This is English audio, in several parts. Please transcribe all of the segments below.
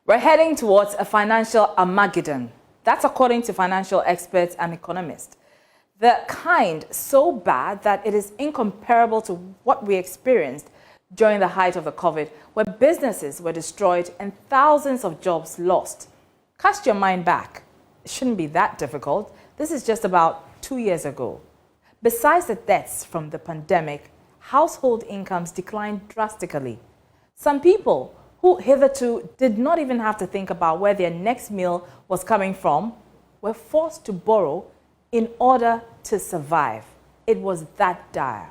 We're heading towards a financial Armageddon. That's according to financial experts and economists. The kind so bad that it is incomparable to what we experienced during the height of the COVID, where businesses were destroyed and thousands of jobs lost. Cast your mind back. It shouldn't be that difficult. This is just about 2 years ago. Besides the deaths from the pandemic, household incomes declined drastically. Some people who hitherto did not even have to think about where their next meal was coming from were forced to borrow in order to survive. It was that dire.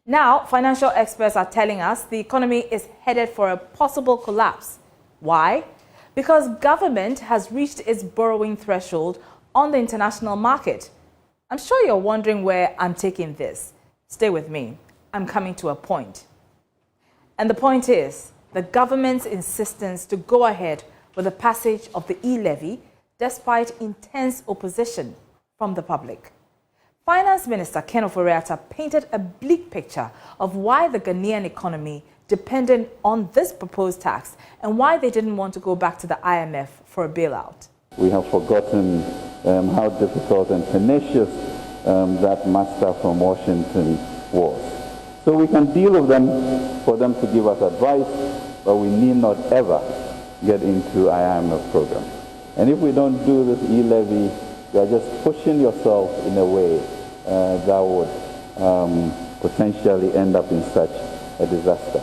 Now, financial experts are telling us the economy is headed for a possible collapse. Why? Because government has reached its borrowing threshold on the international market. I'm sure you're wondering where I'm taking this. Stay with me. I'm coming to a point. And the point is the government's insistence to go ahead with the passage of the e-levy despite intense opposition from the public. Finance Minister Ken Ofori-Atta painted a bleak picture of why the Ghanaian economy depended on this proposed tax and why they didn't want to go back to the IMF for a bailout. We have forgotten how difficult and tenacious that master from Washington was. So we can deal with them for them to give us advice, but we need not ever get into IMF program. And if we don't do this e-levy, you are just pushing yourself in a way that would potentially end up in such a disaster.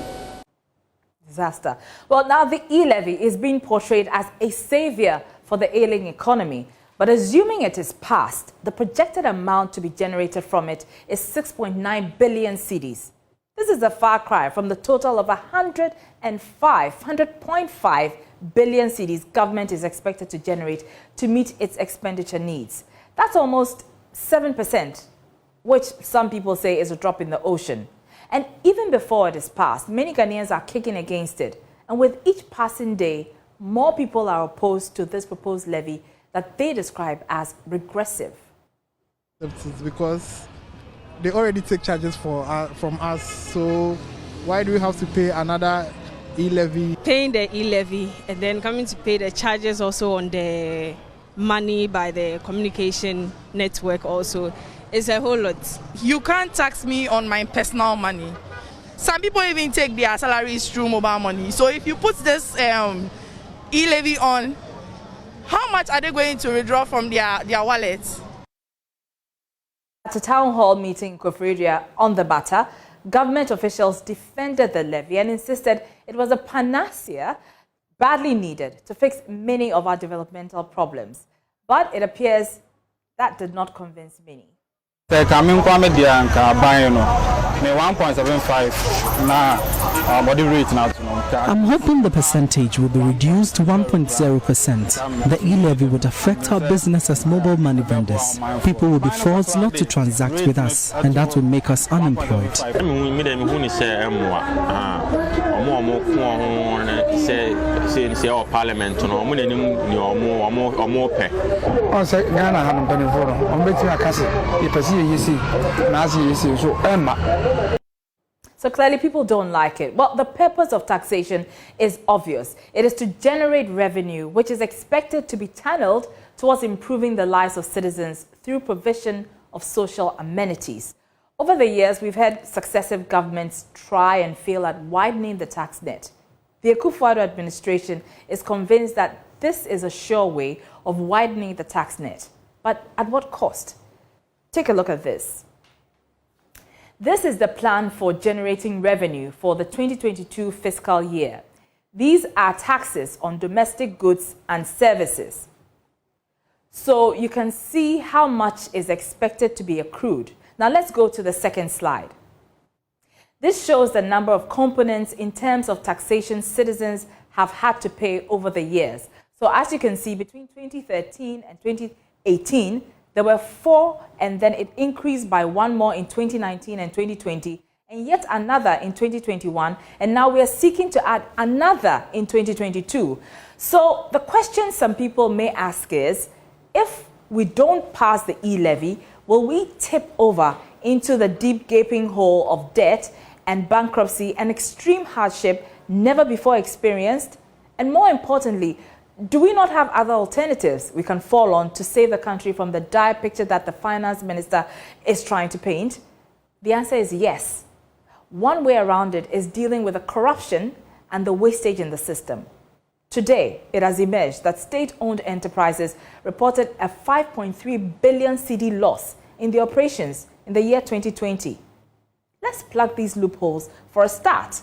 Well, now the e-levy is being portrayed as a savior for the ailing economy. But assuming it is passed, the projected amount to be generated from it is 6.9 billion cedis. This is a far cry from the total of 100.5 billion cedis government is expected to generate to meet its expenditure needs. That's almost 7%, which some people say is a drop in the ocean. And even before it is passed, many Ghanaians are kicking against it. And with each passing day, more people are opposed to this proposed levy that they describe as regressive. Because they already take charges from us, so why do we have to pay another e-levy? Paying the e-levy and then coming to pay the charges also on the money by the communication network also is a whole lot. You can't tax me on my personal money. Some people even take their salaries through mobile money. So if you put this e-levy on, how much are they going to withdraw from their wallets? At a town hall meeting in Koforidua on the matter, government officials defended the levy and insisted it was a panacea badly needed to fix many of our developmental problems. But it appears that did not convince many. I'm hoping the percentage will be reduced to 1.0%. The e-levy would affect our business as mobile money vendors. People will be forced not to transact with us, and that will make us unemployed. So clearly people don't like it. Well, the purpose of taxation is obvious. It is to generate revenue, which is expected to be channeled towards improving the lives of citizens through provision of social amenities. Over the years, we've had successive governments try and fail at widening the tax net. The Akufo-Addo administration is convinced that this is a sure way of widening the tax net. But at what cost? Take a look at this. This is the plan for generating revenue for the 2022 fiscal year. These are taxes on domestic goods and services. So you can see how much is expected to be accrued. Now let's go to the second slide. This shows the number of components in terms of taxation citizens have had to pay over the years. So as you can see, between 2013 and 2018, there were 4, and then it increased by 1 more in 2019 and 2020, and yet another in 2021, and now we are seeking to add another in 2022. So the question some people may ask is, if we don't pass the e-levy, will we tip over into the deep gaping hole of debt and bankruptcy and extreme hardship never before experienced? And more importantly, do we not have other alternatives we can fall on to save the country from the dire picture that the finance minister is trying to paint? The answer is yes. One way around it is dealing with the corruption and the wastage in the system. Today, it has emerged that state-owned enterprises reported a 5.3 billion CD loss in the operations in the year 2020. Let's plug these loopholes for a start.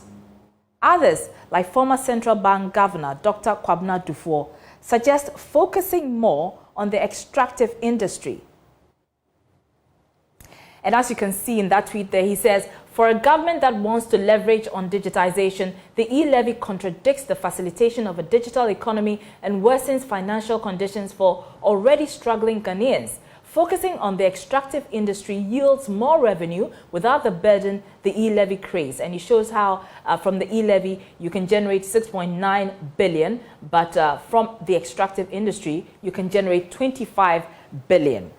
Others, like former Central Bank Governor Dr. Kwabena Dufour, suggest focusing more on the extractive industry. And as you can see in that tweet there, he says, for a government that wants to leverage on digitization, the e-levy contradicts the facilitation of a digital economy and worsens financial conditions for already struggling Ghanaians. Focusing on the extractive industry yields more revenue without the burden the e-levy creates. And he shows how from the e-levy you can generate 6.9 billion, but from the extractive industry you can generate 25 billion.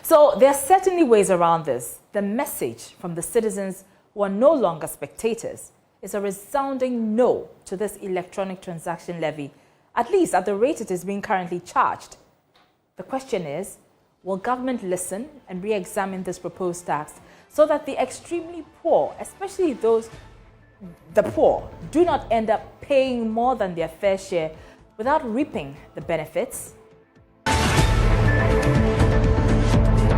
So there are certainly ways around this. The message from the citizens who are no longer spectators is a resounding no to this electronic transaction levy, at least at the rate it is being currently charged. The question is, will government listen and re-examine this proposed tax so that the extremely poor, especially the poor, do not end up paying more than their fair share without reaping the benefits?